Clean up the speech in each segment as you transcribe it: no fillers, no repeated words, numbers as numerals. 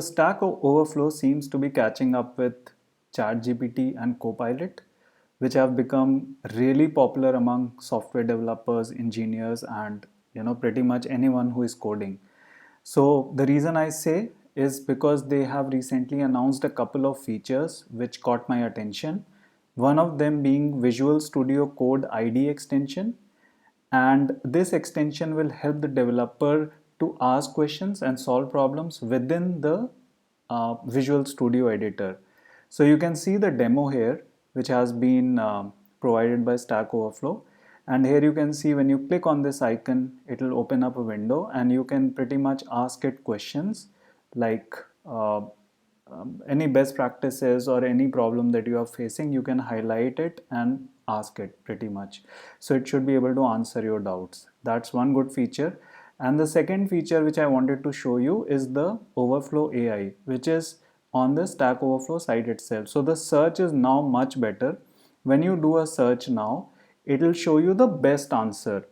Stack Overflow seems to be catching up with ChatGPT and Copilot, which have become really popular among software developers, engineers, and pretty much anyone who is coding. So the reason I say is because they have recently announced a couple of features which caught my attention. One of them being Visual Studio Code ID extension, and this extension will help the developer to ask questions and solve problems within the Visual Studio editor. So you can see the demo here, which has been provided by Stack Overflow, and here you can see when you click on this icon, it will open up a window and you can pretty much ask it questions like any best practices or any problem that you are facing. You can highlight it and ask it pretty much. So it should be able to answer your doubts. That's one good feature. And the second feature which I wanted to show you is the Overflow AI, which is on the Stack Overflow site itself. So the search is now much better. When you do a search now, it will show you the best answer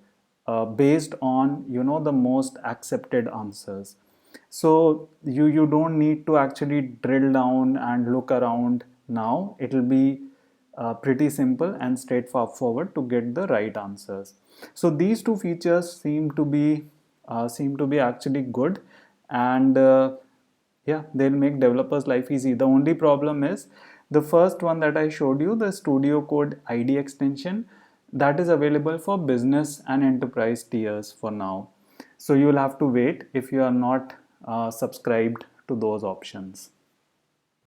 based on the most accepted answers. So you don't need to actually drill down and look around. Now it will be pretty simple and straightforward to get the right answers. So these two features seem to be actually good, and yeah, they'll make developers life easy. The only problem is the first one that I showed you, the Studio Code ID extension, that is available for business and enterprise tiers for now. So you'll have to wait if you are not subscribed to those options.